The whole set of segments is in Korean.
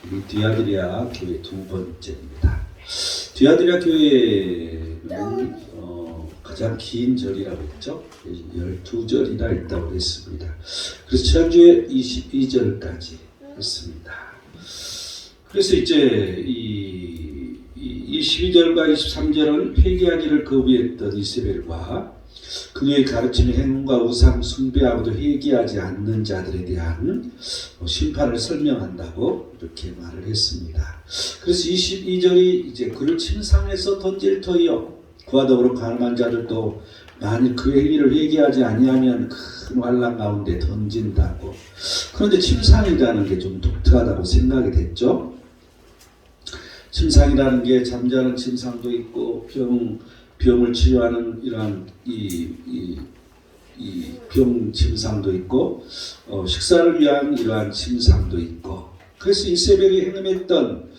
우리 디아드리아 교회 두 번째입니다. 디아드리아 교회는 가장 긴 절이라고 했죠. 12절이나 있다고 했습니다. 그래서 지난주에 22절까지 했습니다. 그래서 이제 이 22절과 23절은 회개하기를 거부했던 이세벨과 그녀의 가르치는 행운과 우상 숭배하고도 회개하지 않는 자들에 대한 심판을 설명한다고 이렇게 말을 했습니다. 그래서 22절이 이제 그를 침상에서 던질 터이요 그와 더불어 가늠한 자들도 만일 그의 행위를 회개하지 아니하면 큰 환난 가운데 던진다고. 그런데 침상이라는 게 좀 독특하다고 생각이 됐죠. 침상이라는 게 잠자는 침상도 있고 병을 치료하는 이러한 병 침상도 있고 식사를 위한 이러한 침상도 있고, 그래서 이세벨이 행함했던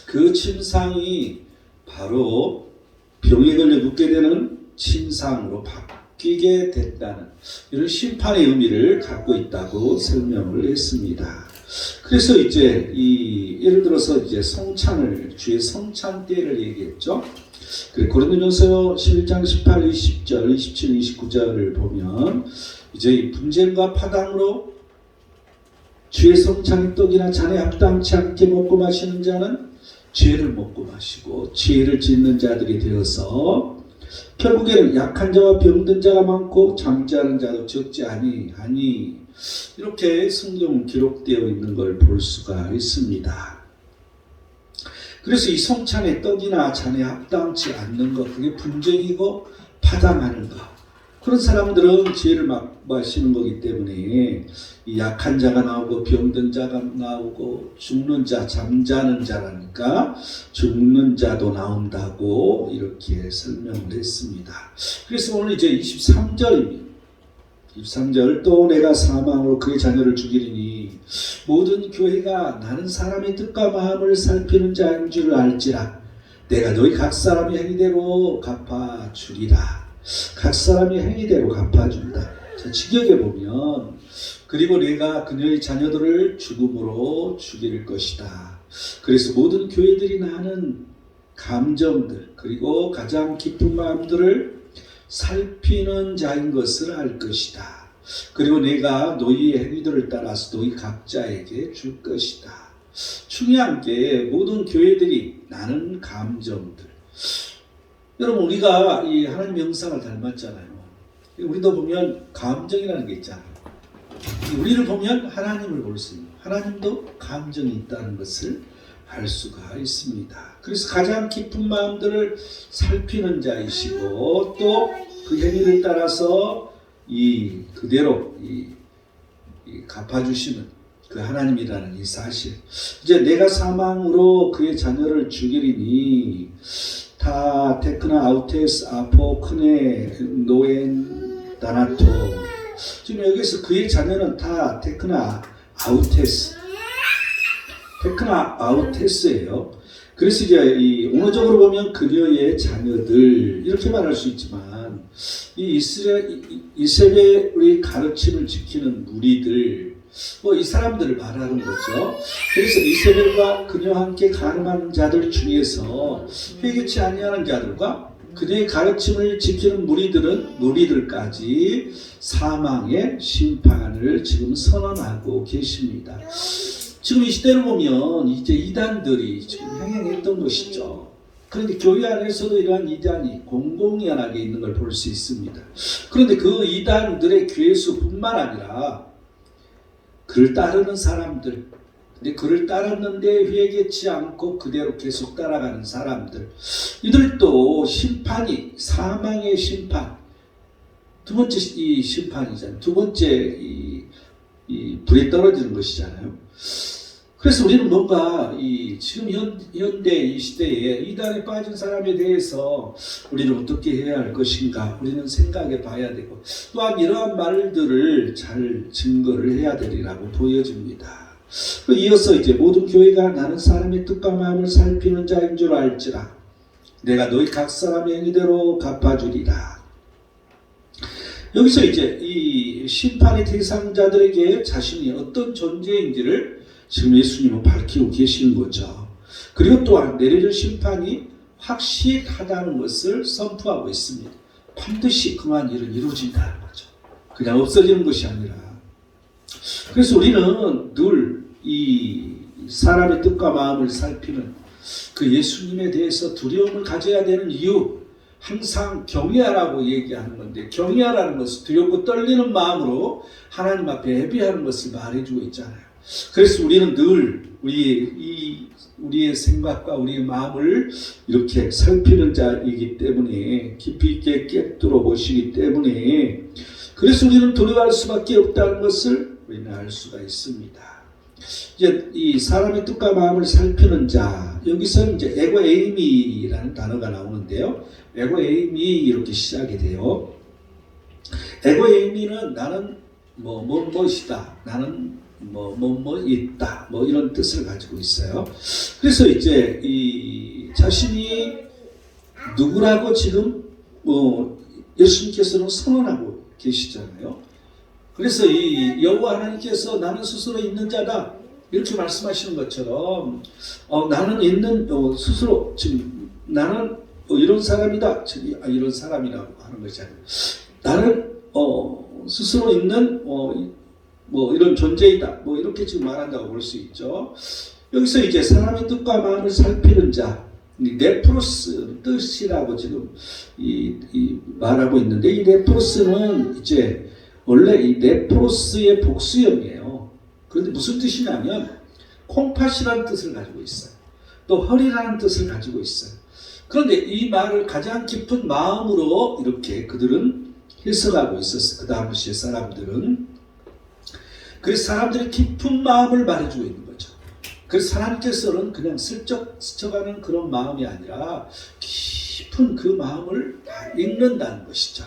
그 침상이 바로 병에 걸려 눕게 되는 침상으로 바뀌게 됐다는 이런 심판의 의미를 갖고 있다고 설명을 했습니다. 그래서 이제 예를 들어서 이제 성찬을 주의 성찬 때를 얘기했죠. 고린도전서 11장 18, 20절, 27, 29절을 보면 이제 이 분쟁과 파당으로 주의 성찬의 떡이나 잔에 합당치 않게 먹고 마시는 자는 죄를 먹고 마시고 죄를 짓는 자들이 되어서 결국에는 약한 자와 병든 자가 많고 잠자는 자도 적지 아니하니, 이렇게 성경 기록되어 있는 걸 볼 수가 있습니다. 그래서 이 성찬의 떡이나 잔에 합당치 않는 것, 그게 분쟁이고 파당하는 것, 그런 사람들은 죄를 마시는 거기 때문에 이 약한 자가 나오고 병든 자가 나오고 죽는 자, 잠자는 자라니까 죽는 자도 나온다고 이렇게 설명을 했습니다. 그래서 오늘 이제 23절입니다. 23절, 또 내가 사망으로 그의 자녀를 죽이리니 모든 교회가 나는 사람의 뜻과 마음을 살피는 자인 줄 알지라. 내가 너희 각 사람의 행위대로 갚아주리라. 각 사람의 행위대로 갚아준다. 자, 직역에 보면 그리고 내가 그녀의 자녀들을 죽음으로 죽일 것이다. 그래서 모든 교회들이 나는 감정들 그리고 가장 깊은 마음들을 살피는 자인 것을 알 것이다. 그리고 내가 너희의 행위들을 따라서 너희 각자에게 줄 것이다. 중요한 게 모든 교회들이 나는 감정들. 여러분, 우리가 이 하나님 형상을 닮았잖아요. 우리도 보면 감정이라는 게 있잖아요. 우리를 보면 하나님을 볼 수 있는, 하나님도 감정이 있다는 것을 알 수가 있습니다. 그래서 가장 깊은 마음들을 살피는 자이시고 또 그 행위를 따라서 그대로 갚아주시는 그 하나님이라는 이 사실. 이제 내가 사망으로 그의 자녀를 죽이리니 타 테크나 아우테스 아포 크네 노엔 다나토. 지금 여기서 그의 자녀는 다 테크나 아우테스예요. 그래서 이제 언어적으로 보면 그녀의 자녀들 이렇게 말할 수 있지만 이 이세벨의 가르침을 지키는 무리들, 이 사람들을 말하는 거죠. 그래서 이세벨과 그녀와 함께 가늠하는 자들 중에서 회개치 아니하는 자들과 그녀의 가르침을 지키는 무리들까지 사망의 심판을 지금 선언하고 계십니다. 지금 이 시대를 보면 이제 이단들이 지금 행행했던 것이죠. 그런데 교회 안에서도 이러한 이단이 공공연하게 있는 걸 볼 수 있습니다. 그런데 그 이단들의 괴수뿐만 아니라 그를 따르는 사람들, 근데 그를 따랐는데 회개치 않고 그대로 계속 따라가는 사람들, 이들도 심판이 사망의 심판, 두 번째 이 심판이잖아요. 두 번째 이 불에 떨어지는 것이잖아요. 그래서 우리는 뭔가 지금 현대 이 시대에 이단에 빠진 사람에 대해서 우리는 어떻게 해야 할 것인가 우리는 생각해 봐야 되고, 또한 이러한 말들을 잘 증거를 해야 되리라고 보여집니다. 이어서 이제 모든 교회가 나는 사람의 뜻과 마음을 살피는 자인 줄 알지라. 내가 너희 각 사람의 행위대로 갚아주리라. 여기서 이제 이 심판의 대상자들에게 자신이 어떤 존재인지를 지금 예수님은 밝히고 계시는 거죠. 그리고 또한 내려질 심판이 확실하다는 것을 선포하고 있습니다. 반드시 그만 일은 이루어진다는 거죠. 그냥 없어지는 것이 아니라. 그래서 우리는 늘 이 사람의 뜻과 마음을 살피는 그 예수님에 대해서 두려움을 가져야 되는 이유, 항상 경외하라고 얘기하는 건데, 경외하라는 것은 두렵고 떨리는 마음으로 하나님 앞에 예배하는 것을 말해주고 있잖아요. 그래서 우리는 늘 우리의 생각과 우리의 마음을 이렇게 살피는 자이기 때문에, 깊이 있게 꿰뚫어 보시기 때문에, 그래서 우리는 두려워할 수밖에 없다는 것을 우리는 알 수가 있습니다. 이제 이 사람의 뜻과 마음을 살피는 자, 여기서는 이제 에고에이미라는 단어가 나오는데요. 에고에이미 이렇게 시작이 돼요. 에고에이미는 나는 무엇이다, 나는 있다, 이런 뜻을 가지고 있어요. 그래서 이제 이 자신이 누구라고 지금 예수님께서는 선언하고 계시잖아요. 그래서 이 여호와 하나님께서 나는 스스로 있는 자다 이렇게 말씀하시는 것처럼 나는 있는 스스로 지금 나는 이런 사람이다, 이런 사람이라고 하는 것이 아니라 나는 스스로 있는 이런 존재이다, 이렇게 지금 말한다고 볼 수 있죠. 여기서 이제 사람의 뜻과 마음을 살피는 자, 네프로스 뜻이라고 지금 말하고 있는데, 이 네프로스는 이제 원래 이 네프로스의 복수형이에요. 그런데 무슨 뜻이냐면 콩팥이라는 뜻을 가지고 있어요. 또 허리라는 뜻을 가지고 있어요. 그런데 이 말을 가장 깊은 마음으로 이렇게 그들은 해석하고 있었어요. 그 당시의 사람들은. 그래서 사람들이 깊은 마음을 말해주고 있는 거죠. 그래서 하나님께서는 그냥 슬쩍 스쳐가는 그런 마음이 아니라 깊은 그 마음을 다 읽는다는 것이죠.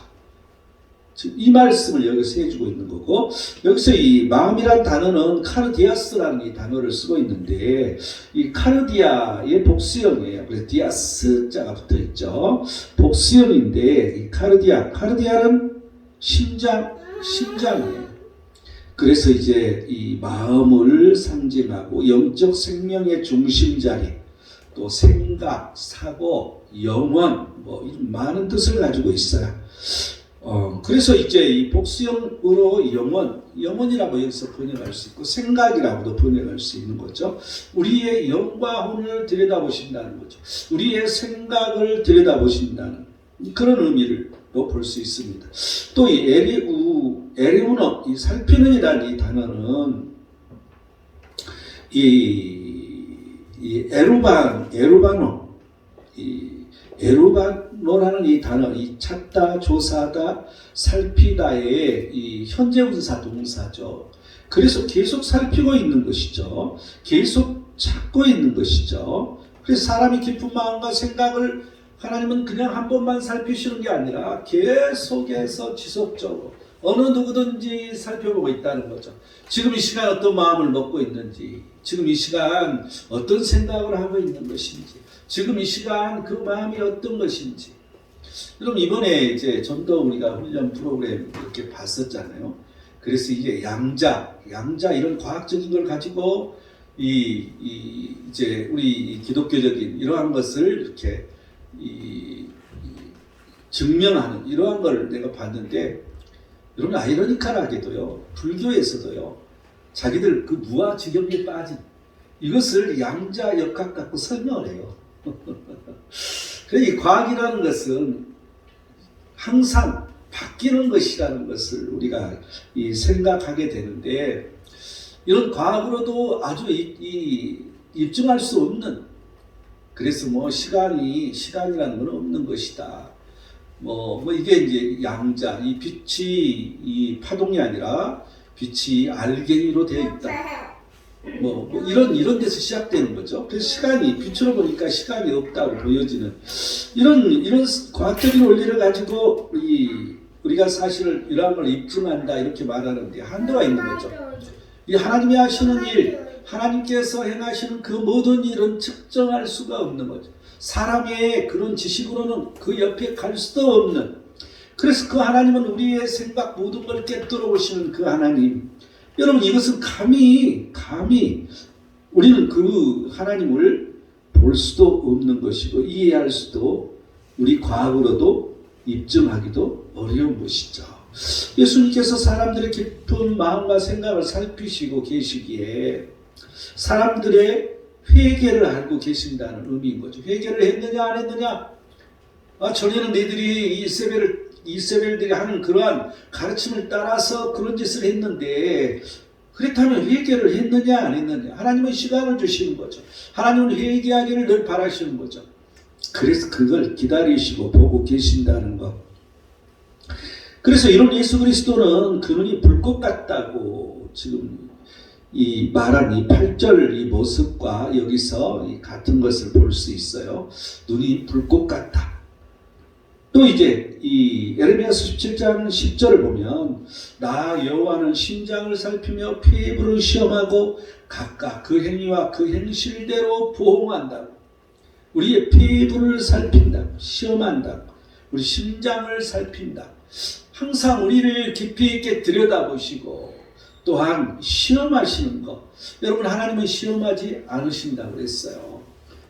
이 말씀을 여기서 해주고 있는 거고, 여기서 이 마음이란 단어는 카르디아스라는 이 단어를 쓰고 있는데, 이 카르디아의 복수형이에요. 그래서 디아스자가 붙어 있죠. 복수형인데, 이 카르디아는 심장이에요. 그래서 이제 이 마음을 상징하고 영적 생명의 중심자리, 또 생각, 사고, 영혼, 이런 많은 뜻을 가지고 있어요. 그래서 이제 이 복수형으로 영혼이라고 여기서 번역할 수 있고, 생각이라고도 번역할 수 있는 거죠. 우리의 영과 혼을 들여다보신다는 거죠. 우리의 생각을 들여다보신다는 그런 의미를 볼 수 있습니다. 또 이 에리우너, 이 살피는이라는 이 단어는 에루바노라는 이 단어, 이 찾다, 조사하다, 살피다의 이 현재분사 동사죠. 그래서 계속 살피고 있는 것이죠. 계속 찾고 있는 것이죠. 그래서 사람이 깊은 마음과 생각을 하나님은 그냥 한 번만 살피시는 게 아니라 계속해서 지속적으로 어느 누구든지 살펴보고 있다는 거죠. 지금 이 시간 어떤 마음을 먹고 있는지, 지금 이 시간 어떤 생각을 하고 있는 것인지, 지금 이 시간 그 마음이 어떤 것인지. 여러분, 이번에 이제 전도 우리가 훈련 프로그램 이렇게 봤었잖아요. 그래서 이게 양자 이런 과학적인 걸 가지고 이제 우리 기독교적인 이러한 것을 이렇게 증명하는 이러한 걸 내가 봤는데, 여러분 아이러니컬하게도요, 불교에서도요, 자기들 그 무아지경에 빠진 이것을 양자 역학 갖고 설명을 해요. 그래서 이 과학이라는 것은 항상 바뀌는 것이라는 것을 우리가 생각하게 되는데, 이런 과학으로도 아주 입증할 수 없는, 그래서 시간이라는 건 없는 것이다. 이게 이제 양자, 이 빛이 이 파동이 아니라 빛이 알갱이로 되어 있다. 이런 데서 시작되는 거죠. 그래서 시간이, 빛으로 보니까 시간이 없다고 보여지는 이런 과학적인 원리를 가지고 우리가 사실 이러한 걸 입증한다 이렇게 말하는데 한도가 있는 거죠. 이 하나님이 하시는 일, 하나님께서 행하시는 그 모든 일은 측정할 수가 없는 거죠. 사람의 그런 지식으로는 그 옆에 갈 수도 없는, 그래서 그 하나님은 우리의 생각 모든 걸 꿰뚫어 보시는 그 하나님. 여러분, 이것은 감히 우리는 그 하나님을 볼 수도 없는 것이고 이해할 수도 우리 과학으로도 입증하기도 어려운 것이죠. 예수님께서 사람들의 깊은 마음과 생각을 살피시고 계시기에 사람들의 회개를 알고 계신다는 의미인 거죠. 회개를 했느냐 안 했느냐? 전에는 너희들이 이세벨들이 하는 그러한 가르침을 따라서 그런 짓을 했는데 그렇다면 회개를 했느냐 안 했느냐? 하나님은 시간을 주시는 거죠. 하나님은 회개하기를 늘 바라시는 거죠. 그래서 그걸 기다리시고 보고 계신다는 것. 그래서 이런 예수 그리스도는 그 눈이 불꽃 같다고 지금 이 말한 이 8절 이 모습과 여기서 이 같은 것을 볼 수 있어요. 눈이 불꽃 같다. 또 이제 이 에레미야서 17장 10절을 보면 나 여호와는 심장을 살피며 피부를 시험하고 각각 그 행위와 그 행실대로 보응한다. 우리의 피부를 살핀다. 시험한다. 우리 심장을 살핀다. 항상 우리를 깊이 있게 들여다보시고 또한 시험하시는 것. 여러분 하나님은 시험하지 않으신다고 그랬어요.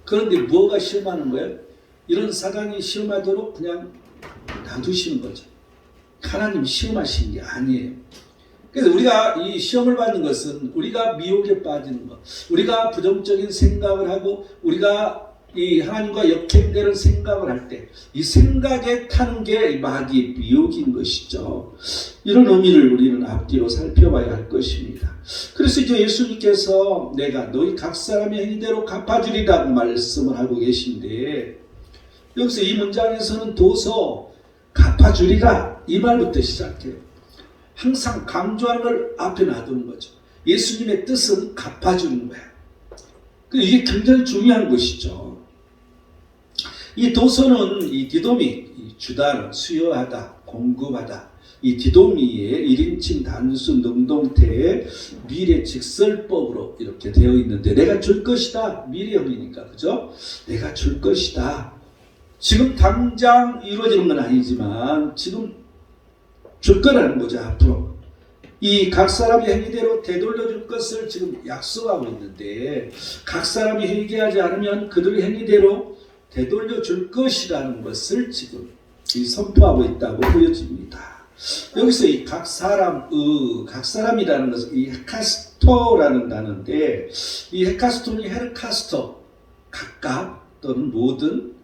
그런데 뭐가 시험하는 거예요? 이런 사단이 시험하도록 그냥 놔두시는 거죠. 하나님 시험하시는 게 아니에요. 그래서 우리가 이 시험을 받는 것은 우리가 미혹에 빠지는 것, 우리가 부정적인 생각을 하고 우리가 이 하나님과 역행되는 생각을 할 때 이 생각에 타는 게 마귀의 미혹인 것이죠. 이런 의미를 우리는 앞뒤로 살펴봐야 할 것입니다. 그래서 이제 예수님께서 내가 너희 각 사람의 행위대로 갚아주리라고 말씀을 하고 계신데 여기서 이 문장에서는 도서 갚아주리라 이 말부터 시작해요. 항상 강조하는 걸 앞에 놔두는 거죠. 예수님의 뜻은 갚아주는 거야. 이게 굉장히 중요한 것이죠. 이 도서는 이 디도미, 주다, 수여하다, 공급하다. 이 디도미의 1인칭 단수 능동태의 미래 직설법으로 이렇게 되어 있는데 내가 줄 것이다. 미래형이니까 그죠? 내가 줄 것이다. 지금 당장 이루어지는 건 아니지만 지금 줄 거라는 거죠. 앞으로. 이 각 사람의 행위대로 되돌려 줄 것을 지금 약속하고 있는데 각 사람이 회개하지 않으면 그들의 행위대로 되돌려 줄 것이라는 것을 지금 선포하고 있다고 보여집니다. 여기서 이 각 사람이라는 것은 이 헤카스토라는 단어인데 이 헤카스토는 헤르카스토 각각 또는 모든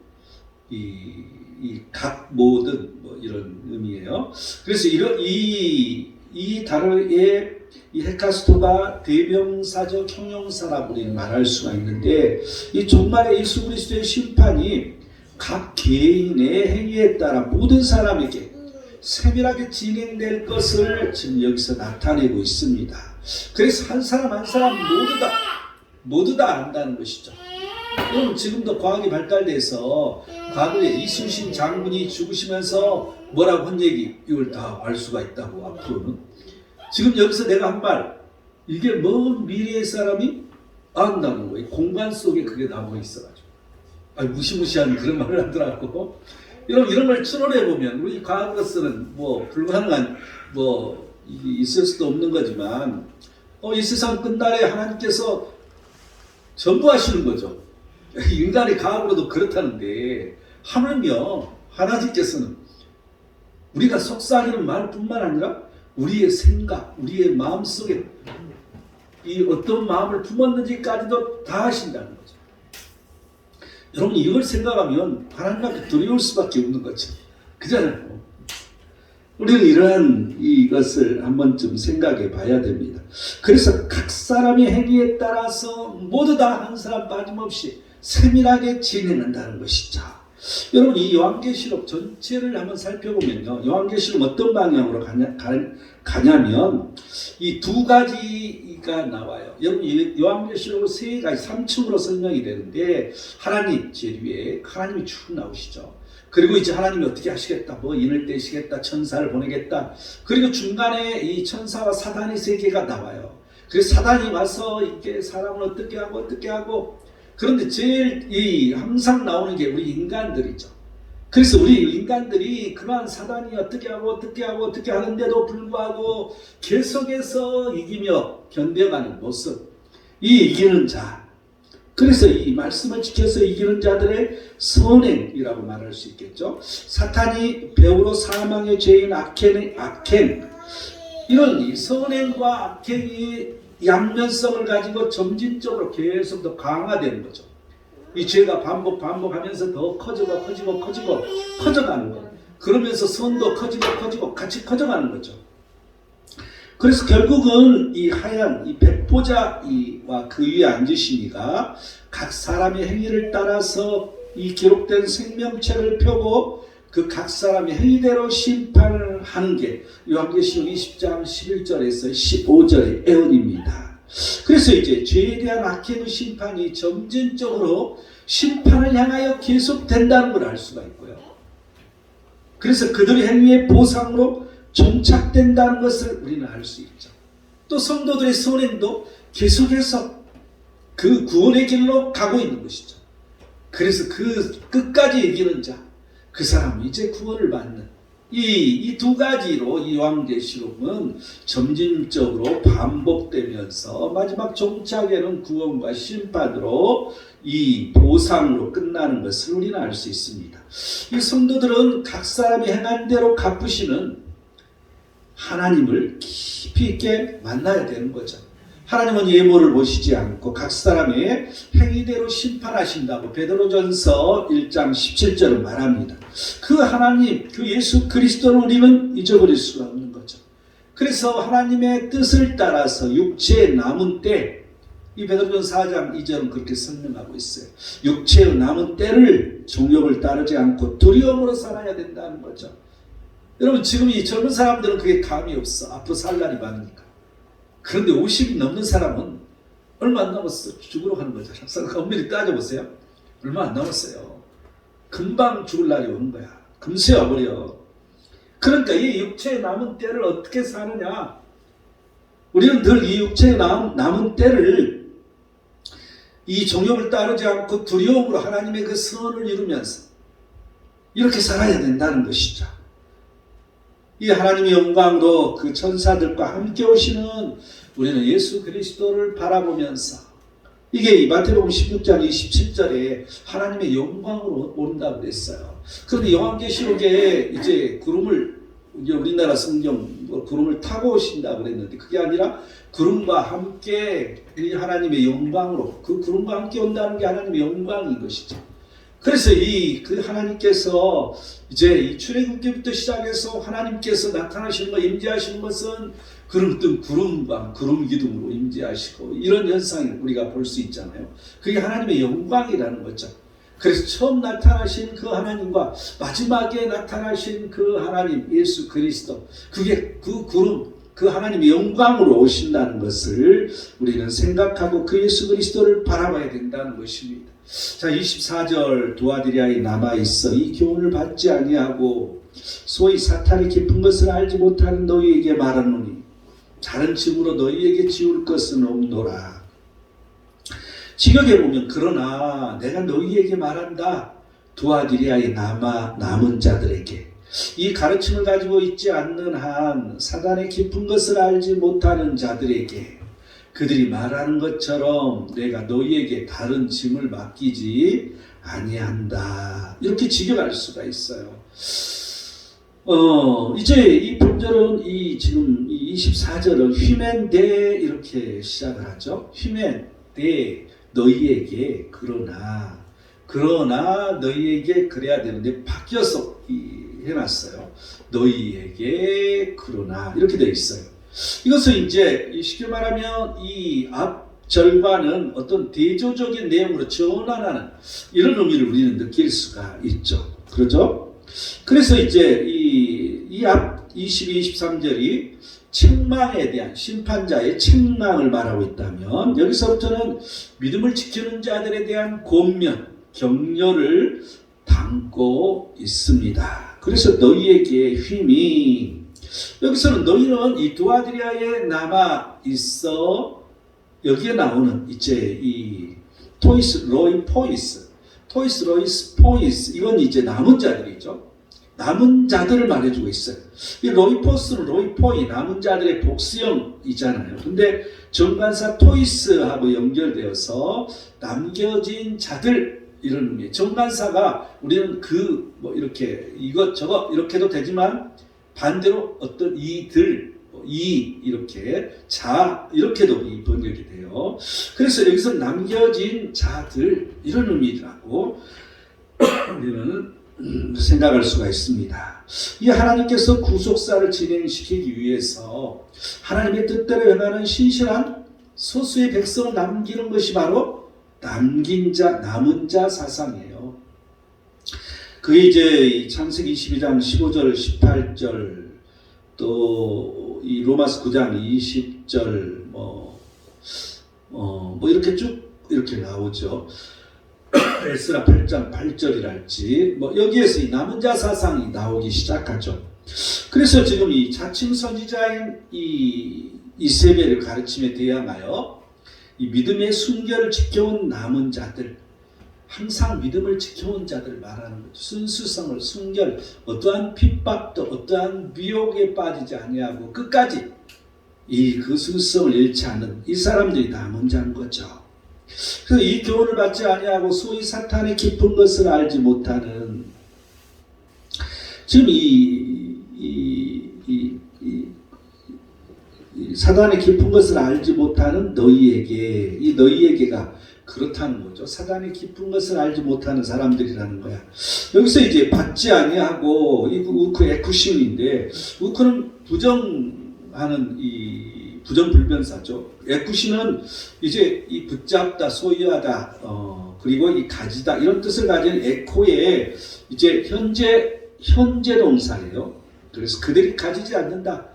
각 모든 뭐 이런 의미예요. 그래서 이 단어의 이 헤카스토가 대명사적 형용사라고 우리는 말할 수가 있는데 이 종말의 예수 그리스도의 심판이 각 개인의 행위에 따라 모든 사람에게 세밀하게 진행될 것을 지금 여기서 나타내고 있습니다. 그래서 한 사람 한 사람 모두 다 안다는 것이죠. 여러분 지금도 과학이 발달돼서 과거에 이순신 장군이 죽으시면서 뭐라고 한 얘기 이걸 다 알 수가 있다고 앞으로는. 지금 여기서 내가 한 말 이게 먼 미래의 사람이 안다는 거예요. 공간 속에 그게 남아 있어가지고 무시무시한 그런 말을 하더라고. 여러분 이런 걸 추론해 보면 우리 과학으로서는 뭐 불가능한 뭐 있을 수도 없는 거지만 이 세상 끝날에 하나님께서 전부 하시는 거죠. 인간의 과학으로도 그렇다는데 하물며 하나님께서는 우리가 속삭이는 말뿐만 아니라 우리의 생각, 우리의 마음속에 이 어떤 마음을 품었는지까지도 다 하신다는 거죠. 여러분 이걸 생각하면 하나님 앞에 두려울 수밖에 없는 거죠. 그잖아요. 우리는 이러한 이것을 한 번쯤 생각해 봐야 됩니다. 그래서 각 사람의 행위에 따라서 모두 다 한 사람 빠짐없이 세밀하게 진행한다는 것이죠. 여러분 이 요한계시록 전체를 한번 살펴보면요. 요한계시록 어떤 방향으로 가냐면 이 두 가지가 나와요. 여러분 요한계시록은 세 가지 3층으로 설명이 되는데 하나님 제일 위에 하나님이 쭉 나오시죠. 그리고 이제 하나님이 어떻게 하시겠다, 뭐 인을 떼시겠다, 천사를 보내겠다. 그리고 중간에 이 천사와 사단의 세계가 나와요. 그래서 사단이 와서 이게 사람을 어떻게 하고 그런데 제일 항상 나오는 게 우리 인간들이죠. 그래서 우리 인간들이 그러한 사단이 어떻게 하는데도 불구하고 계속해서 이기며 견뎌가는 모습. 이 이기는 자. 그래서 이 말씀을 지켜서 이기는 자들의 선행이라고 말할 수 있겠죠. 사탄이 배후로 사망의 죄인 악행 이런 이 선행과 악행이 양면성을 가지고 점진적으로 계속 더 강화되는 거죠. 이 죄가 반복하면서 더 커져가는 거. 그러면서 선도 커지고 같이 커져가는 거죠. 그래서 결국은 이 하얀 이 백보자와 그 위에 앉으시니가 각 사람의 행위를 따라서 이 기록된 생명책을 펴고 그 각 사람의 행위대로 심판을 하는 게 요한계시록 20장 11절에서 15절의 애언입니다. 그래서 이제 죄에 대한 악행의 심판이 점진적으로 심판을 향하여 계속된다는 걸 알 수가 있고요. 그래서 그들의 행위의 보상으로 종착된다는 것을 우리는 알 수 있죠. 또 성도들의 선행도 계속해서 그 구원의 길로 가고 있는 것이죠. 그래서 그 끝까지 이기는 자, 그 사람이 이제 구원을 받는 이 두 가지로 이 요한계시록은 점진적으로 반복되면서 마지막 종착에는 구원과 심판으로 이 보상으로 끝나는 것을 우리는 알 수 있습니다. 이 성도들은 각 사람이 행한 대로 갚으시는 하나님을 깊이 있게 만나야 되는 거죠. 하나님은 예모를 보시지 않고 각 사람의 행위대로 심판하신다고 베드로전서 1장 17절은 말합니다. 그 하나님, 그 예수 그리스도를 우리는 잊어버릴 수가 없는 거죠. 그래서 하나님의 뜻을 따라서 육체의 남은 때, 이 베드로전서 4장 2절은 그렇게 설명하고 있어요. 육체의 남은 때를 정욕을 따르지 않고 두려움으로 살아야 된다는 거죠. 여러분, 지금 이 젊은 사람들은 그게 감이 없어. 앞으로 살 날이 많으니까. 그런데 50이 넘는 사람은 얼마 안 남았어. 죽으러 가는 거잖아. 엄밀히 따져보세요. 얼마 안 남았어요. 금방 죽을 날이 오는 거야. 금세 와버려. 그러니까 이 육체의 남은 때를 어떻게 사느냐. 우리는 늘 이 육체의 남은 때를 이 정욕을 따르지 않고 두려움으로 하나님의 그 선을 이루면서 이렇게 살아야 된다는 것이죠. 이 하나님의 영광으로 그 천사들과 함께 오시는 우리는 예수 그리스도를 바라보면서 이게 마태복음 16장 27절에 하나님의 영광으로 온다고 그랬어요. 그런데 요한계시록에 이제 이제 우리나라 성경 구름을 타고 오신다고 그랬는데 그게 아니라 구름과 함께 이 하나님의 영광으로 그 구름과 함께 온다는 게 하나님의 영광인 것이죠. 그래서 그 하나님께서 이제 이 출애굽기부터 시작해서 하나님께서 나타나시는 것, 임재하시는 것은 구름과 구름 기둥으로 임재하시고 이런 현상을 우리가 볼 수 있잖아요. 그게 하나님의 영광이라는 거죠. 그래서 처음 나타나신 그 하나님과 마지막에 나타나신 그 하나님 예수 그리스도, 그게 그 구름, 그 하나님의 영광으로 오신다는 것을 우리는 생각하고 그 예수 그리스도를 바라봐야 된다는 것입니다. 자, 24절 도아디랴에 남아있어 이 교훈을 받지 아니하고 소위 사탄의 깊은 것을 알지 못하는 너희에게 말하노니 다른 짐으로 너희에게 지울 것은 없노라. 지역에 보면 그러나 내가 너희에게 말한다. 도아디랴에 남은 자들에게 이 가르침을 가지고 있지 않는 한 사단의 깊은 것을 알지 못하는 자들에게 그들이 말하는 것처럼 내가 너희에게 다른 짐을 맡기지 아니한다. 이렇게 직역할 수가 있어요. 이제 이 본절은 지금 24절은 휘맨데 이렇게 시작을 하죠. 휘맨데 너희에게 그러나 너희에게 그래야 되는데 바뀌어서 해놨어요. 너희에게 그러나 이렇게 되어 있어요. 이것은 이제 쉽게 말하면 이 앞절과는 어떤 대조적인 내용으로 전환하는 이런 의미를 우리는 느낄 수가 있죠. 그렇죠? 그래서 이제 이 앞 22, 23절이 책망에 대한 심판자의 책망을 말하고 있다면 여기서부터는 믿음을 지키는 자들에 대한 권면, 격려를 담고 있습니다. 그래서 너희에게 힘이 여기서는 너희는 이 도아디랴에 남아 있어 여기에 나오는 이제 이 토이스 로이스 포이스 이건 이제 남은 자들이죠. 남은 자들을 말해주고 있어요. 이 로이포스는 로이포이 남은 자들의 복수형이잖아요. 근데 정관사 토이스하고 연결되어서 남겨진 자들 이런 의미. 정관사가 우리는 뭐 이렇게 이것저것 이렇게도 되지만 반대로 어떤 이들 이렇게 자 이렇게도 이 번역이 돼요. 그래서 여기서 남겨진 자들 이런 의미라고 우리는 생각할 수가 있습니다. 이 하나님께서 구속사를 진행시키기 위해서 하나님의 뜻대로 행하는 신실한 소수의 백성을 남기는 것이 바로 남은 자 사상이에요. 그게 이제 창세기 22장 15절 18절 또 이 로마서 9장 20절 뭐 이렇게 쭉 이렇게 나오죠. 에스라 8장 8절이랄지 뭐 여기에서 이 남은 자 사상이 나오기 시작하죠. 그래서 지금 이 자칭 선지자인 이 이세벨의 가르침에 대항하여 이 믿음의 순결을 지켜온 남은 자들, 항상 믿음을 지켜온 자들 말하는 거죠. 순수성을, 순결, 어떠한 핍박도 어떠한 미혹에 빠지지 아니하고 끝까지 그 순수성을 잃지 않는 이 사람들이 남은 자인 거죠. 그래서 이 교훈을 받지 아니하고 소위 사탄의 깊은 것을 알지 못하는 지금 사탄의 깊은 것을 알지 못하는 너희에게 이 너희에게가 그렇다는 거죠. 사탄의 깊은 것을 알지 못하는 사람들이라는 거야. 여기서 이제 받지 아니하고 이 우크 에쿠심인데 우크는 부정하는 이 부정불변사죠. 에쿠시는 이제 이 붙잡다, 소유하다, 그리고 이 가지다 이런 뜻을 가진 에코의 이제 현재 동사예요. 그래서 그들이 가지지 않는다.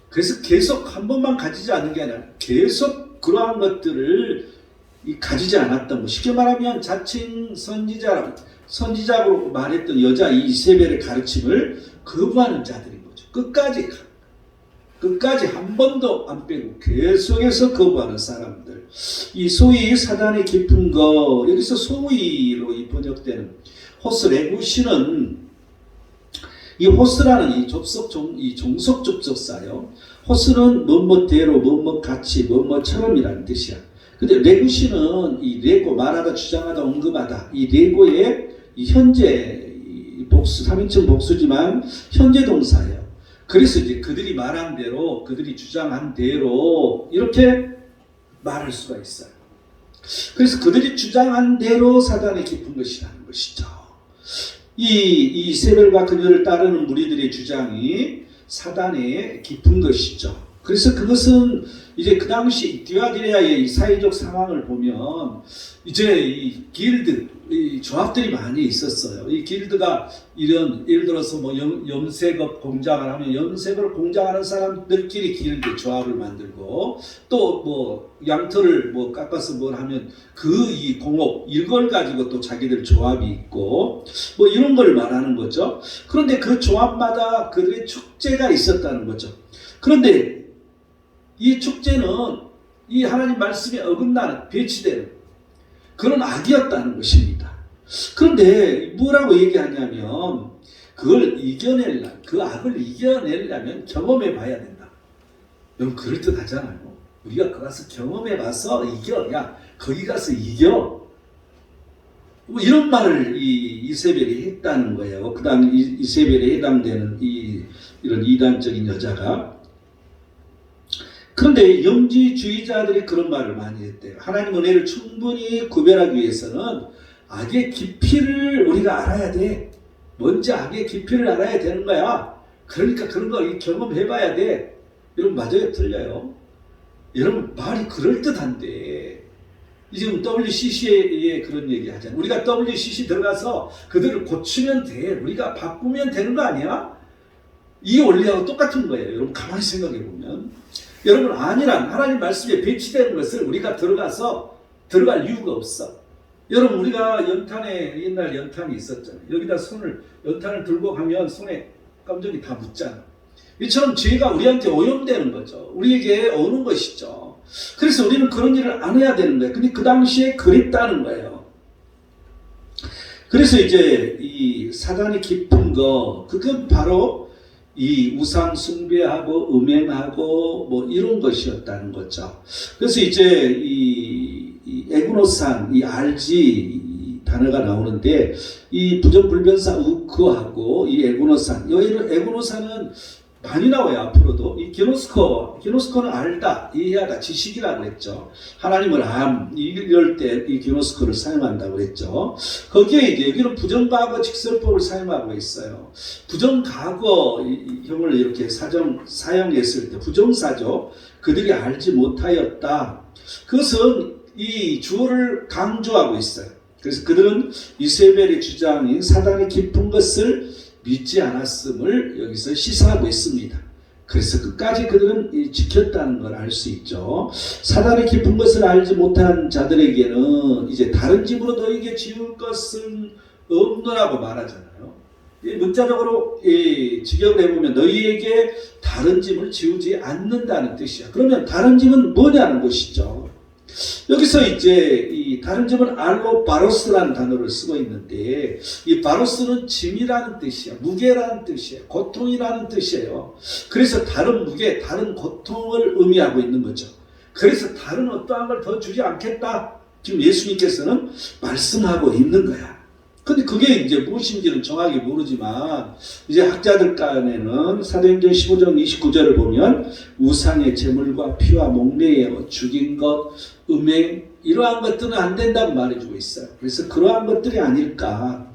그래서 계속 한 번만 가지지 않는 게 아니라 계속 그러한 것들을 가지지 않았던 것. 쉽게 말하면 자칭 선지자로 말했던 여자 이세벨의 가르침을 거부하는 자들인 거죠. 끝까지 한 번도 안 빼고 계속해서 거부하는 사람들. 이 소위 사단의 깊은 거, 여기서 소위로 번역되는 호스 레구시는 이 호스라는 이 종속 접속사요. 호스는 뭐뭐대로, 뭐뭐같이, 뭐뭐처럼이라는 뜻이야. 근데 레구시는 이 레고, 말하다, 주장하다, 언급하다. 이 레고의 이 현재 복수, 3인称 복수지만 현재 동사예요. 그래서 이제 그들이 말한 대로, 그들이 주장한 대로 이렇게 말할 수가 있어요. 그래서 그들이 주장한 대로 사단의 깊은 것이라는 것이죠. 이 이세벨과 그녀를 따르는 무리들의 주장이 사단의 깊은 것이죠. 그래서 그것은 이제 그 당시 디아디레아의 이 사회적 상황을 보면 이제 이 길드, 이 조합들이 많이 있었어요. 이 길드가 이런 예를 들어서 뭐 염색업 공장을 하면 염색을 공장하는 사람들끼리 길드 조합을 만들고 또 뭐 양털을 뭐 깎아서 뭘 하면 그 이 공업 이걸 가지고 또 자기들 조합이 있고 뭐 이런 걸 말하는 거죠. 그런데 그 조합마다 그들의 축제가 있었다는 거죠. 그런데 이 축제는 이 하나님 말씀에 어긋나는 배치되는 그런 악이었다는 것입니다. 그런데 뭐라고 얘기하냐면 그걸 이겨내려면 그 악을 이겨내려면 경험해 봐야 된다. 여러분 그럴듯하잖아요. 우리가 그 가서 경험해 봐서 이겨. 야 거기 가서 이겨. 뭐 이런 말을 이세벨이 했다는 거예요. 그 다음 이세벨에 해당되는 이런 이단적인 여자가. 그런데 영지주의자들이 그런 말을 많이 했대요. 하나님 은혜를 충분히 구별하기 위해서는 악의 깊이를 우리가 알아야 돼. 먼저 악의 깊이를 알아야 되는 거야. 그러니까 그런 거 경험해봐야 돼. 여러분 맞아요? 틀려요? 여러분 말이 그럴듯한데 지금 WCC에 그런 얘기 하잖아요. 우리가 WCC 들어가서 그들을 고치면 돼. 우리가 바꾸면 되는 거 아니야? 이 원리하고 똑같은 거예요. 여러분 가만히 생각해 보면. 여러분 아니란 하나님 말씀에 배치되는 것을 우리가 들어갈 이유가 없어. 여러분 우리가 연탄에 옛날 연탄이 있었잖아요. 여기다 연탄을 들고 가면 손에 깜짝이 다 묻잖아. 이처럼 죄가 우리한테 오염되는 거죠. 우리에게 오는 것이죠. 그래서 우리는 그런 일을 안 해야 되는 거예요. 근데 그 당시에 그랬다는 거예요. 그래서 이제 이 사단이 깊은 거, 그건 바로 이 우상 숭배하고 음행하고 뭐 이런 것이었다는 거죠. 그래서 이제 이 에그노산, 이 알지 이 단어가 나오는데 이 부정불변사 우크하고 이 에그노산, 여기는 에그노산은 많이 나와요. 앞으로도 이 기노스코는 알다, 이해하다, 지식이라고 했죠. 하나님을 이럴 때 이 기노스코를 사용한다고 했죠. 거기에 이제 여기는 부정과거 직설법을 사용하고 있어요. 부정과거형을 이렇게 사용했을 때 부정사죠. 그들이 알지 못하였다. 그것은 이 주어를 강조하고 있어요. 그래서 그들은 이세벨의 주장인 사단이 깊은 것을 믿지 않았음을 여기서 시사하고 있습니다. 그래서 끝까지 그들은 지켰다는 걸 알 수 있죠. 사단이 깊은 것을 알지 못한 자들에게는 이제 다른 집으로 너에게 지을 것은 없노라고 말하잖아요. 문자적으로 직역을 해보면 너희에게 다른 집을 지우지 않는다는 뜻이야. 그러면 다른 집은 뭐냐는 것이죠. 여기서 이제 이 다른 집은 알로바로스라는 단어를 쓰고 있는데 이 바로스는 짐이라는 뜻이야. 무게라는 뜻이에요. 고통이라는 뜻이에요. 그래서 다른 무게, 다른 고통을 의미하고 있는 거죠. 그래서 다른 어떠한 걸 더 주지 않겠다. 지금 예수님께서는 말씀하고 있는 거야. 근데 그게 이제 무엇인지는 정확히 모르지만 이제 학자들 간에는 사도행전 15장 29절을 보면 우상의 제물과 피와 목매어 죽인 것, 음행 이러한 것들은 안 된다고 말해주고 있어요. 그래서 그러한 것들이 아닐까.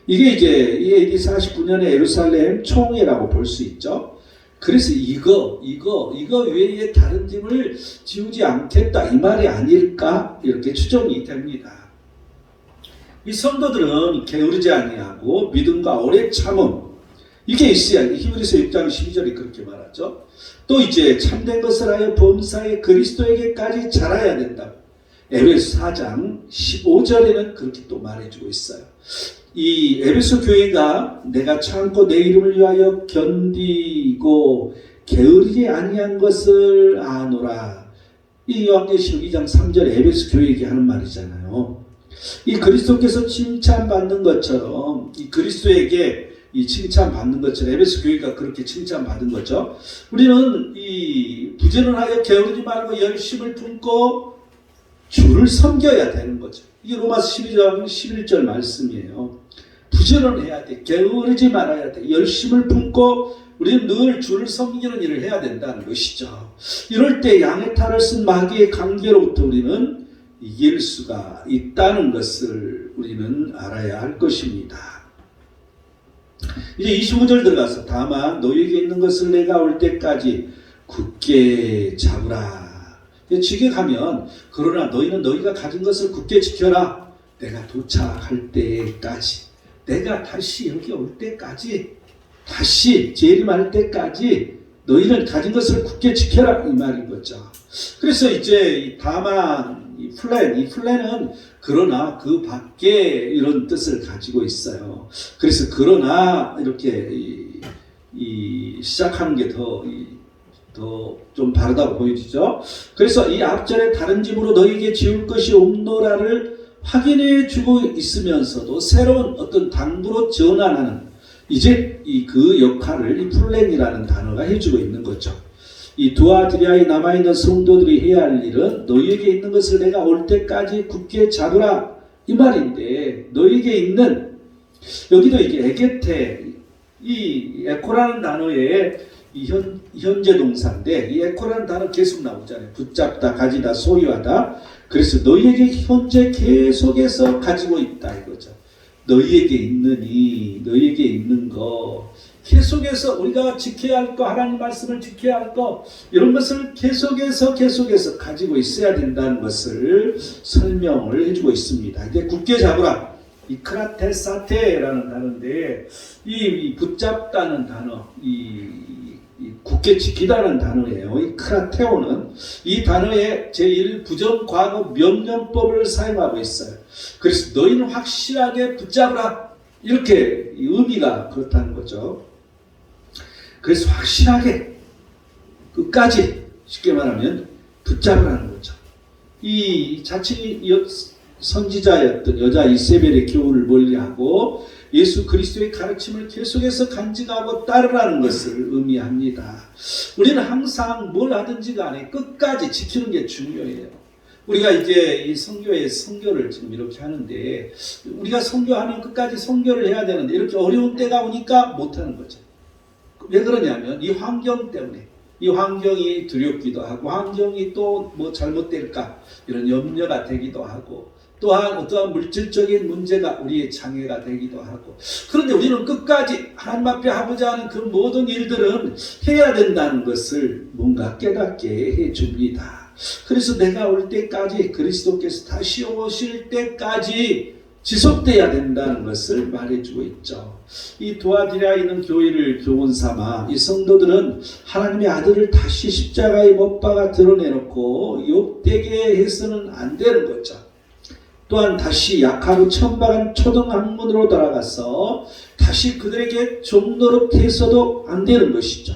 이게 이제 이 AD 49년의 예루살렘 총회라고 볼 수 있죠. 그래서 이거 외에 다른 집을 지우지 않겠다 이 말이 아닐까 이렇게 추정이 됩니다. 이 성도들은 게으르지 아니하고 믿음과 오래 참음 이게 있어야 히브리서 6장 12절이 그렇게 말하죠. 또 이제 참된 것을 하여 범사에 그리스도에게까지 자라야 된다. 에베소 4장 15절에는 그렇게 또 말해주고 있어요. 이 에베소 교회가 내가 참고 내 이름을 위하여 견디고 게으르지 아니한 것을 아노라. 이 요한계시록 2장 3절 에베소 교회에게 하는 말이잖아요. 이 그리스도께서 칭찬받는 것처럼 이 그리스도에게 이 칭찬받는 것처럼 에베소 교회가 그렇게 칭찬받은 거죠. 우리는 이 부지런하여 게으르지 말고 열심을 품고 주를 섬겨야 되는 거죠. 이게 로마서 12장 11절 말씀이에요. 부지런해야 돼. 게으르지 말아야 돼. 열심을 품고 우리는 늘 주를 섬기는 일을 해야 된다는 것이죠. 이럴 때 양의 탈을 쓴 마귀의 관계로부터 우리는 이길 수가 있다는 것을 우리는 알아야 할 것입니다. 이제 25절 들어가서 다만 너희에게 있는 것을 내가 올 때까지 굳게 잡으라. 직역하면 그러나 너희는 너희가 가진 것을 굳게 지켜라. 내가 도착할 때까지, 내가 다시 여기 올 때까지, 다시 재림할 때까지 너희는 가진 것을 굳게 지켜라 이 말인 거죠. 그래서 이제 다만 이 플랜은 그러나 그 밖에 이런 뜻을 가지고 있어요. 그래서 그러나 이렇게 시작하는 게 더 좀 다르다고 보여지죠. 그래서 이 앞절에 다른 집으로 너희에게 지을 것이 없노라를 확인해 주고 있으면서도 새로운 어떤 당부로 전환하는 이제 그 역할을 이 플랜이라는 단어가 해주고 있는 거죠. 이 두아드리아에 남아있는 성도들이 해야 할 일은 너희에게 있는 것을 내가 올 때까지 굳게 잡으라 이 말인데 너희에게 있는 여기도 이게 에게테 이 에코라는 단어에 이 현재 동사인데 이 에코라는 단어 계속 나오잖아요. 붙잡다, 가지다, 소유하다. 그래서 너희에게 현재 계속해서 가지고 있다 이거죠. 너희에게 있느니 너희에게 있는 거 계속해서 우리가 지켜야 할 거, 하나님 말씀을 지켜야 할 거 이런 것을 계속해서 가지고 있어야 된다는 것을 설명을 해주고 있습니다. 이제 굳게 잡으라. 이 크라테사테라는 단어인데 이 붙잡다는 단어, 이 굳게 지키다는 단어예요. 이 크라테오는 이 단어의 제1 부정과거 명령법을 사용하고 있어요. 그래서 너희는 확실하게 붙잡으라 이렇게 의미가 그렇다는 거죠. 그래서 확실하게 끝까지 쉽게 말하면 붙잡으라는 거죠. 이 자칫 선지자였던 여자 이세벨의 교훈을 멀리하고 예수 그리스도의 가르침을 계속해서 간직하고 따르라는 것을 의미합니다. 우리는 항상 뭘 하든지 간에 끝까지 지키는 게 중요해요. 우리가 이제 이 선교의 선교를 지금 이렇게 하는데 우리가 선교하면 끝까지 선교를 해야 되는데 이렇게 어려운 때가 오니까 못하는 거죠. 왜 그러냐면 이 환경 때문에, 이 환경이 두렵기도 하고 환경이 또 뭐 잘못될까 이런 염려가 되기도 하고 또한 어떠한 물질적인 문제가 우리의 장애가 되기도 하고, 그런데 우리는 끝까지 하나님 앞에 하고자 하는 그 모든 일들은 해야 된다는 것을 뭔가 깨닫게 해줍니다. 그래서 내가 올 때까지, 그리스도께서 다시 오실 때까지 지속돼야 된다는 것을 말해주고 있죠. 이 도아디라에 있는 교회를 교훈 삼아 이 성도들은 하나님의 아들을 다시 십자가에 못 박아 드러내놓고 욕되게 해서는 안 되는 거죠. 또한 다시 약하고 천박한 초등학문으로 돌아가서 다시 그들에게 종노릇해서도 안 되는 것이죠.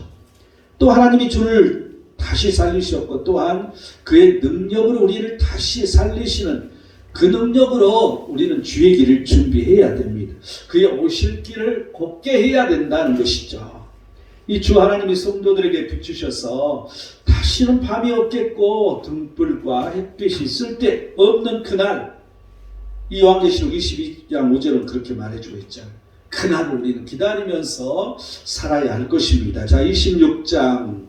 또 하나님이 주를 다시 살리셨고 또한 그의 능력으로 우리를 다시 살리시는 그 능력으로 우리는 주의 길을 준비해야 됩니다. 그의 오실 길을 곱게 해야 된다는 것이죠. 이 주 하나님이 성도들에게 비추셔서 다시는 밤이 없겠고 등불과 햇빛이 쓸데없는 그날, 이 요한계시록 22장 5절은 그렇게 말해주고 있잖아요. 그날을 우리는 기다리면서 살아야 할 것입니다. 자, 26장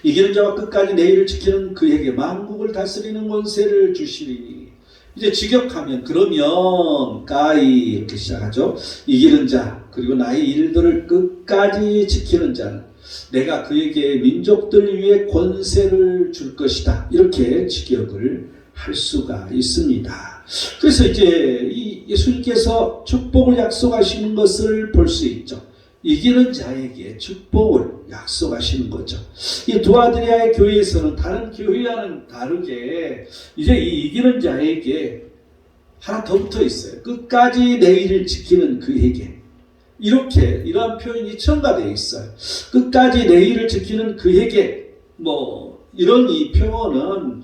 이기는 자와 끝까지 내 일을 지키는 그에게 만국을 다스리는 권세를 주시리니. 이제 직역하면 그러면 까이 이렇게 시작하죠. 이기는 자 그리고 나의 일들을 끝까지 지키는 자는 내가 그에게 민족들 위에 권세를 줄 것이다. 이렇게 직역을 할 수가 있습니다. 그래서 이제 이 예수님께서 축복을 약속하시는 것을 볼 수 있죠. 이기는 자에게 축복을 약속하시는 거죠. 이 두아드리아의 교회에서는 다른 교회와는 다르게 이제 이 이기는 자에게 하나 더 붙어 있어요. 끝까지 내 일을 지키는 그에게. 이렇게 이러한 표현이 첨가되어 있어요. 끝까지 내 일을 지키는 그에게, 뭐 이런 이 표현은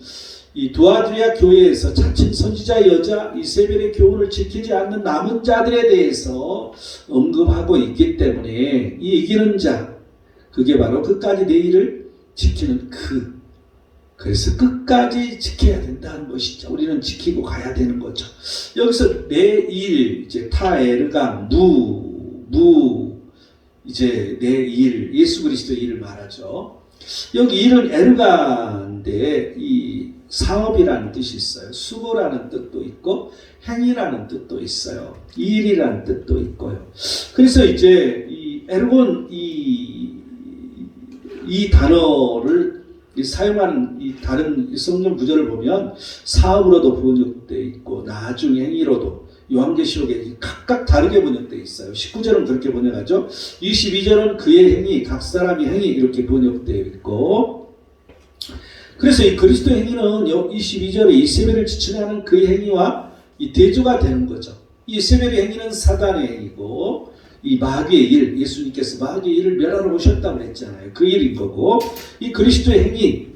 이 두아드리아 교회에서 자칭 선지자 여자 이세벨의 교훈을 지키지 않는 남은 자들에 대해서 언급하고 있기 때문에 이 이기는 자, 그게 바로 끝까지 내 일을 지키는 그래서 끝까지 지켜야 된다는 것이죠. 우리는 지키고 가야 되는 거죠. 여기서 내 일, 이제 타에르강, 이제 내 일, 예수 그리스도의 일을 말하죠. 여기 일은 에르가인데 이 사업이라는 뜻이 있어요. 수고라는 뜻도 있고 행위라는 뜻도 있어요. 일이라는 뜻도 있고요. 그래서 이제 이 에르곤 이 단어를 사용하는 이 다른 성경 구절을 보면 사업으로도 번역되어 있고 나중 행위로도 요한계시록에 각각 다르게 번역되어 있어요. 19절은 그렇게 번역하죠. 22절은 그의 행위, 각 사람의 행위 이렇게 번역되어 있고, 그래서 이 그리스도 행위는 22절에 이세벨을 지칭하는 그의 행위와 이 대조가 되는 거죠. 이세벨의 행위는 사단의 행위고 이 마귀의 일, 예수님께서 마귀의 일을 멸하러 오셨다고 했잖아요. 그 일인 거고, 이 그리스도의 행위,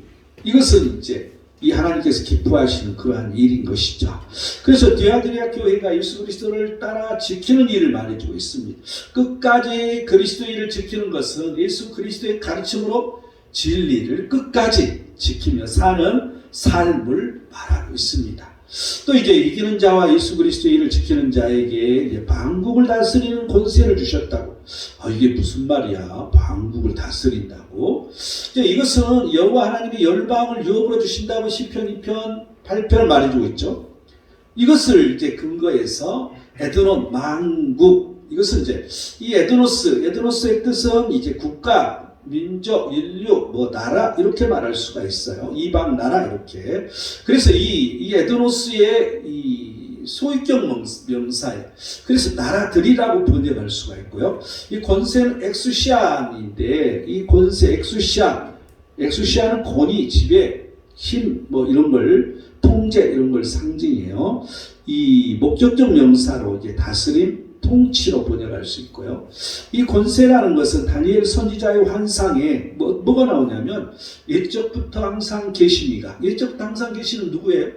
이것은 이제 이 하나님께서 기뻐하시는 그러한 일인 것이죠. 그래서 디아드리아 교회가 예수 그리스도를 따라 지키는 일을 말해주고 있습니다. 끝까지 그리스도의 일을 지키는 것은 예수 그리스도의 가르침으로 진리를 끝까지 지키며 사는 삶을 말하고 있습니다. 또 이제 이기는 자와 예수 그리스도의 일을 지키는 자에게 이제 만국을 다스리는 권세를 주셨다고. 이게 무슨 말이야? 만국을 다스린다고? 이것은 여호와 하나님의 열방을 유업으로 주신다고 시편 2편 8편을 말해주고 있죠. 이것을 이제 근거해서 에드논 만국, 이것은 이제 이 에드노스의 뜻은 이제 국가, 민족, 인류, 나라 이렇게 말할 수가 있어요. 이방 나라 이렇게. 그래서 이 에드노스의 이 소유격 명사예요. 그래서 나라들이라고 번역할 수가 있고요. 이 권세는 엑수시안인데 이 권세 엑수시안은 권위, 지배, 힘 이런 걸 통제 이런 걸 상징해요. 이 목적적 명사로 이제 다스림, 통치로 번역할 수 있고요. 이 권세라는 것은 다니엘 선지자의 환상에 뭐가 나오냐면 옛적부터 항상 계시니가, 옛적부터 항상 계시는 누구예요?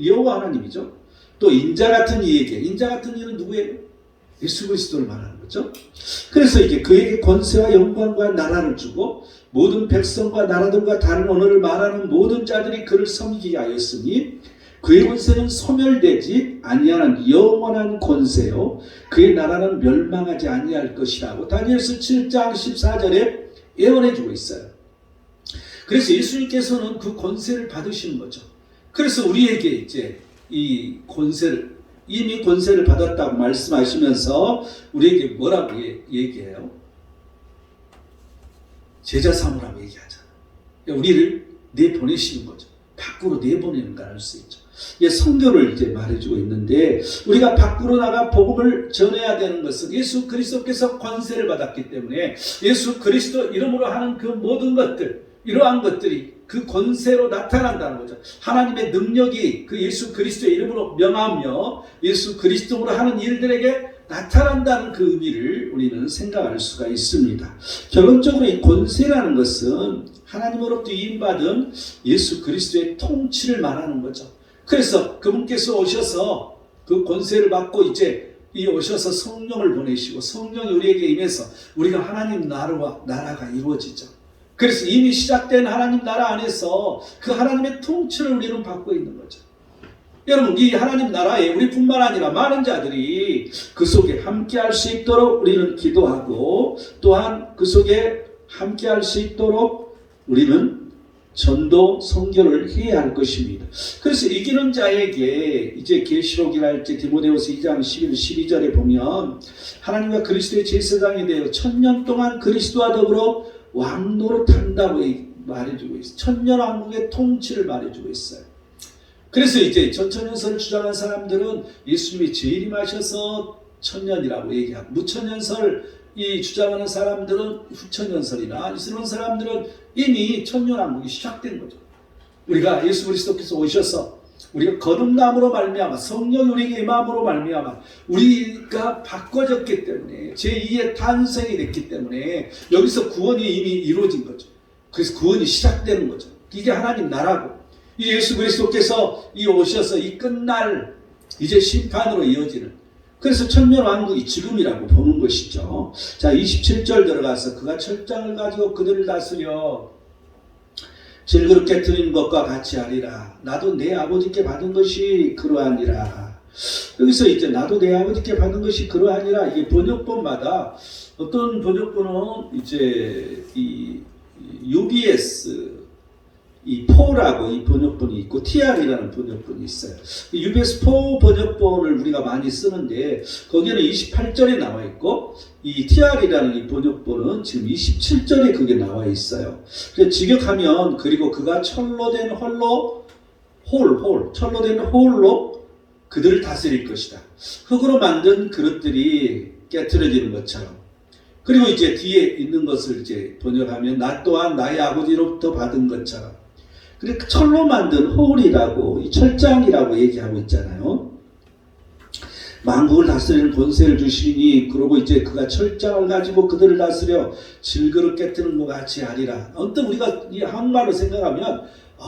여호와 하나님이죠. 또 인자 같은 이에게, 인자 같은 이는 누구예요? 예수 그리스도를 말하는 거죠. 그래서 이제 그에게 권세와 영광과 나라를 주고 모든 백성과 나라들과 다른 언어를 말하는 모든 자들이 그를 섬기게 하였으니 그의 권세는 소멸되지 아니하는 영원한 권세요 그의 나라는 멸망하지 아니할 것이라고 다니엘서 7장 14절에 예언해 주고 있어요. 그래서 예수님께서는 그 권세를 받으시는 거죠. 그래서 우리에게 이제 이 권세를 이미 권세를 받았다고 말씀하시면서 우리에게 뭐라고 얘기해요? 제자 삼으라고 얘기하잖아요. 우리를 내보내시는 거죠. 밖으로 내보내는 걸 알 수 있죠. 성교를 이제 말해주고 있는데 우리가 밖으로 나가 복음을 전해야 되는 것은 예수 그리스도께서 권세를 받았기 때문에 예수 그리스도 이름으로 하는 그 모든 것들, 이러한 것들이 그 권세로 나타난다는 거죠. 하나님의 능력이 그 예수 그리스도의 이름으로 명하며 예수 그리스도로 하는 일들에게 나타난다는 그 의미를 우리는 생각할 수가 있습니다. 결론적으로 이 권세라는 것은 하나님으로부터 위임받은 예수 그리스도의 통치를 말하는 거죠. 그래서 그분께서 오셔서 그 권세를 받고 이제 오셔서 성령을 보내시고 성령이 우리에게 임해서 우리가 하나님 나라가 이루어지죠. 그래서 이미 시작된 하나님 나라 안에서 그 하나님의 통치를 우리는 받고 있는 거죠. 여러분, 이 하나님 나라에 우리뿐만 아니라 많은 자들이 그 속에 함께할 수 있도록 우리는 기도하고 또한 그 속에 함께할 수 있도록 우리는 전도 선교를 해야 할 것입니다. 그래서 이기는 자에게 이제 계시록이랄지 디모데후서 2장 11, 12절에 보면 하나님과 그리스도의 제사장이 되어 1000년 동안 그리스도와 더불어 왕노릇한다고 말해주고 있어요. 천년왕국의 통치를 말해주고 있어요. 그래서 이제 전천년설을 주장한 사람들은 예수님이 재림하셔서 천년이라고 얘기하고 무천년설 이 주장하는 사람들은 후천년설이나 이런 사람들은 이미 천년왕국이 시작된 거죠. 우리가 예수 그리스도께서 오셔서 우리가 거듭남으로 말미암아 성령이 우리에게 임함으로 말미암아 우리가 바꿔졌기 때문에 제2의 탄생이 됐기 때문에 여기서 구원이 이미 이루어진 거죠. 그래서 구원이 시작되는 거죠. 이게 하나님 나라고 이 예수 그리스도께서 오셔서 이 끝날 이제 심판으로 이어지는 그래서 천년왕국이 지금이라고 보는 것이죠. 자 27절 들어가서 그가 철장을 가지고 그들을 다스려 질그릇 깨트리는 것과 같이 하리라. 나도 내 아버지께 받은 것이 그러하니라. 여기서 이제 나도 내 아버지께 받은 것이 그러하니라. 이게 번역본마다 어떤 번역본은 이제 이 UBS 이 4라고 이 번역본이 있고 TR이라는 번역본이 있어요. 이 UBS 4 번역본을 우리가 많이 쓰는데 거기에는 28절에 나와 있고 이 TR이라는 이 번역본은 지금 27절에 그게 나와 있어요. 그래서 직역하면 그리고 그가 철로 된 홀로 철로 된 홀로 그들을 다스릴 것이다. 흙으로 만든 그릇들이 깨트려지는 것처럼. 그리고 이제 뒤에 있는 것을 이제 번역하면 나 또한 나의 아버지로부터 받은 것처럼. 그리고 철로 만든 홀이라고 이 철장이라고 얘기하고 있잖아요. 만국을 다스리는 권세를 주시니 그러고 이제 그가 철장을 가지고 그들을 다스려 질그릇 깨트는 것 같이 하리라. 언뜻 우리가 이 한말로 생각하면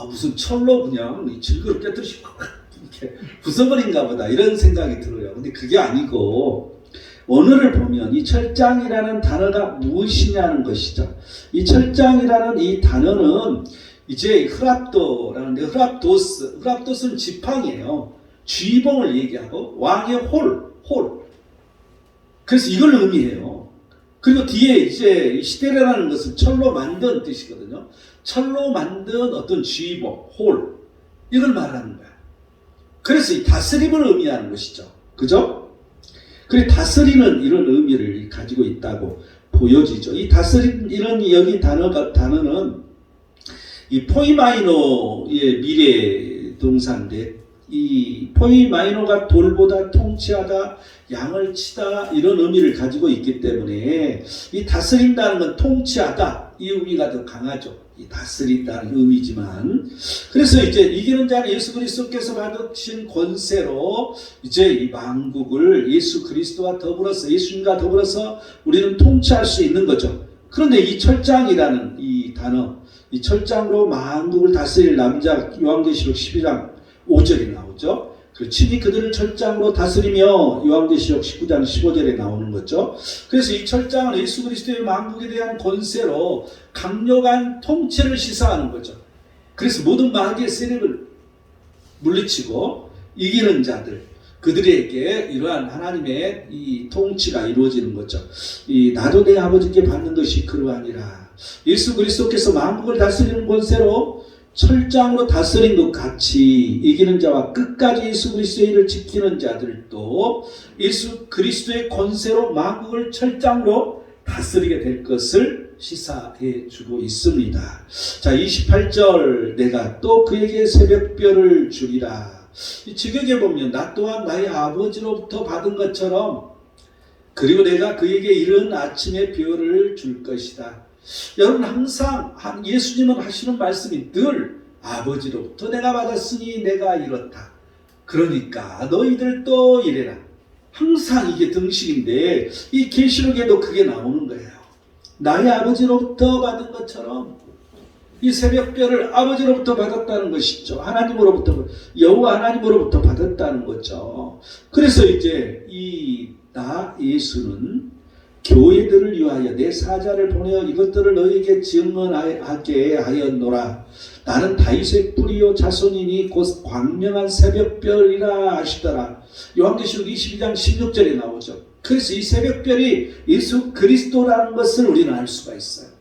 무슨 철로 그냥 이 질그릇 깨트리시고 이렇게 부숴버린가 보다 이런 생각이 들어요. 근데 그게 아니고 원어를 보면 이 철장이라는 단어가 무엇이냐는 것이죠. 이 철장이라는 이 단어는 이제 흐랍도라는데 흐랍도스는 지팡이에요. 쥐봉을 얘기하고 왕의 홀. 그래서 이걸 의미해요. 그리고 뒤에 이제 시대라는 것은 철로 만든 뜻이거든요. 철로 만든 어떤 쥐봉, 홀 이걸 말하는 거야. 그래서 이 다스림을 의미하는 것이죠. 그죠? 그리고 다스리는 이런 의미를 가지고 있다고 보여지죠. 이 다스리는 여기 단어는 이 포이마이노의 미래 동사인데 이 포이마이노가 돌보다 통치하다 양을 치다 이런 의미를 가지고 있기 때문에 이 다스린다는 건 통치하다 이 의미가 더 강하죠. 이 다스린다는 의미지만 그래서 이제 이기는 자는 예수 그리스도께서 받으신 권세로 이제 이 만국을 예수 그리스도와 더불어서 예수님과 더불어서 우리는 통치할 수 있는 거죠. 그런데 이 철장이라는 이 단어 이 철장으로 만국을 다스릴 남자 요한계시록 12장 5절이 나오죠. 친히 그들을 철장으로 다스리며 요한계시록 19장 15절에 나오는 거죠. 그래서 이 철장은 예수 그리스도의 만국에 대한 권세로 강력한 통치를 시사하는 거죠. 그래서 모든 마귀의 세력을 물리치고 이기는 자들, 그들에게 이러한 하나님의 이 통치가 이루어지는 거죠. 나도 내 아버지께 받는 것이 그러하니라. 예수 그리스도께서 만국을 다스리는 권세로 철장으로 다스린 것 같이 이기는 자와 끝까지 예수 그리스도의 일을 지키는 자들도 예수 그리스도의 권세로 만국을 철장으로 다스리게 될 것을 시사해 주고 있습니다. 자, 28절 내가 또 그에게 새벽별을 주리라. 이 직역에 보면 나 또한 나의 아버지로부터 받은 것처럼 그리고 내가 그에게 이른 아침의 별을 줄 것이다. 여러분 항상 예수님은 하시는 말씀이 늘 아버지로부터 내가 받았으니 내가 이렇다. 그러니까 너희들도 이래라. 항상 이게 등식인데 이 계시록에도 그게 나오는 거예요. 나의 아버지로부터 받은 것처럼 이 새벽별을 아버지로부터 받았다는 것이죠. 하나님으로부터, 여호와 하나님으로부터 받았다는 거죠. 그래서 이제 나 예수는 교회들을 위하여 내 사자를 보내어 이것들을 너희에게 증언하게 하였노라. 나는 다윗의 뿌리요 자손이니 곧 광명한 새벽별이라 하시더라. 요한계시록 22장 16절에 나오죠. 그래서 이 새벽별이 예수 그리스도라는 것을 우리는 알 수가 있어요.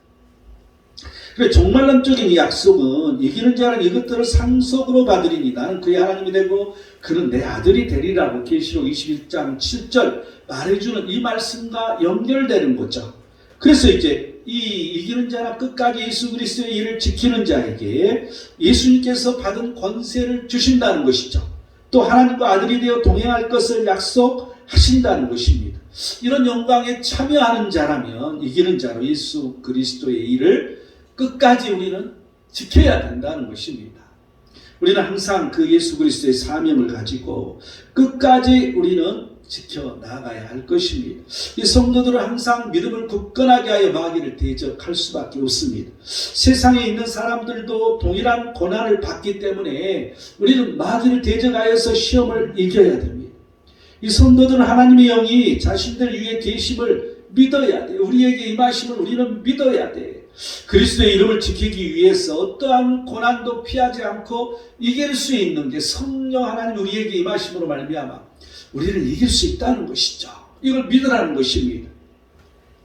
그래 종말론적인 이 약속은 이기는 자는 이것들을 상속으로 받으리니 나는 그의 하나님이 되고 그는 내 아들이 되리라고 계시록 21장 7절 말해주는 이 말씀과 연결되는 거죠. 그래서 이제 이기는 자나 끝까지 예수 그리스도의 일을 지키는 자에게 예수님께서 받은 권세를 주신다는 것이죠. 또 하나님과 아들이 되어 동행할 것을 약속하신다는 것입니다. 이런 영광에 참여하는 자라면 이기는 자로 예수 그리스도의 일을 끝까지 우리는 지켜야 된다는 것입니다. 우리는 항상 그 예수 그리스도의 사명을 가지고 끝까지 우리는 지켜나가야 할 것입니다. 이 성도들은 항상 믿음을 굳건하게 하여 마귀를 대적할 수밖에 없습니다. 세상에 있는 사람들도 동일한 고난을 받기 때문에 우리는 마귀를 대적하여서 시험을 이겨야 됩니다. 이 성도들은 하나님의 영이 자신들 위에 계심을 믿어야 돼. 우리에게 임하심을 우리는 믿어야 돼. 그리스도의 이름을 지키기 위해서 어떠한 고난도 피하지 않고 이길 수 있는 게 성령 하나님 우리에게 임하심으로 말미암아 우리는 이길 수 있다는 것이죠. 이걸 믿으라는 것입니다.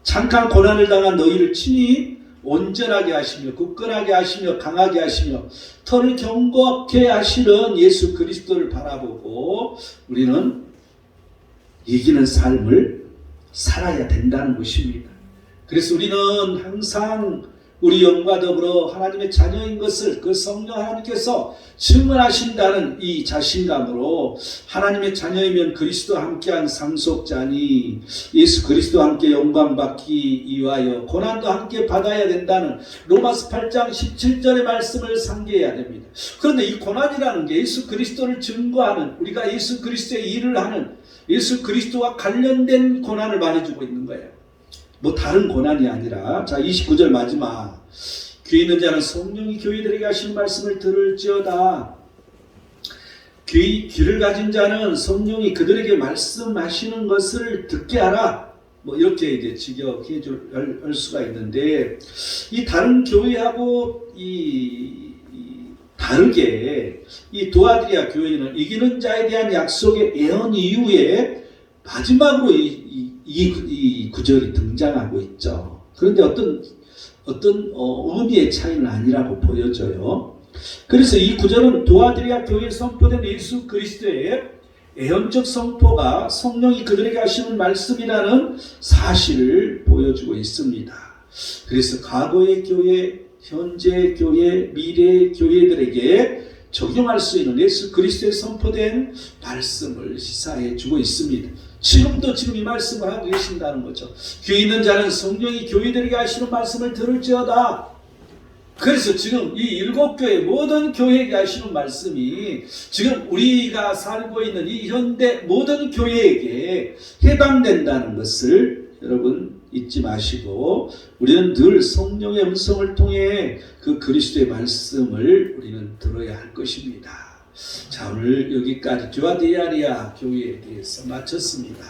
잠깐 고난을 당한 너희를 친히 온전하게 하시며 굳건하게 하시며 강하게 하시며 털을 견고하게 하시는 예수 그리스도를 바라보고 우리는 이기는 삶을 살아야 된다는 것입니다. 그래서 우리는 항상 우리 영과 더불어 하나님의 자녀인 것을 그 성령 하나님께서 증언하신다는 이 자신감으로 하나님의 자녀이면 그리스도와 함께한 상속자니 예수 그리스도와 함께 영광받기 위하여 고난도 함께 받아야 된다는 로마서 8장 17절의 말씀을 상기해야 됩니다. 그런데 이 고난이라는 게 예수 그리스도를 증거하는 우리가 예수 그리스도의 일을 하는 예수 그리스도와 관련된 고난을 말해주고 있는 거예요. 뭐 다른 고난이 아니라 자 29절 마지막 귀 있는 자는 성령이 교회들에게 하시는 말씀을 들을지어다. 귀를 가진 자는 성령이 그들에게 말씀하시는 것을 듣게 하라. 뭐 이렇게 이제 직역해 줄 수가 있는데 이 다른 교회하고 다르게 이 도아드리아 교회는 이기는 자에 대한 약속의 예언 이후에 마지막으로 이 구절이 등장하고 있죠. 그런데 어떤 의미의 차이는 아니라고 보여져요. 그래서 이 구절은 도아드리아 교회에 선포된 예수 그리스도의 예언적 선포가 성령이 그들에게 하시는 말씀이라는 사실을 보여주고 있습니다. 그래서 과거의 교회, 현재 교회, 미래의 교회들에게 적용할 수 있는 예수 그리스도의 선포된 말씀을 시사해 주고 있습니다. 지금도 지금 이 말씀을 하고 계신다는 거죠. 귀 있는 자는 성령이 교회들에게 하시는 말씀을 들을지어다. 그래서 지금 이 7교회 모든 교회에게 하시는 말씀이 지금 우리가 살고 있는 이 현대 모든 교회에게 해당된다는 것을 여러분 잊지 마시고 우리는 늘 성령의 음성을 통해 그 그리스도의 말씀을 우리는 들어야 할 것입니다. 자, 오늘 여기까지 주아디아리아 교회에 대해서 마쳤습니다.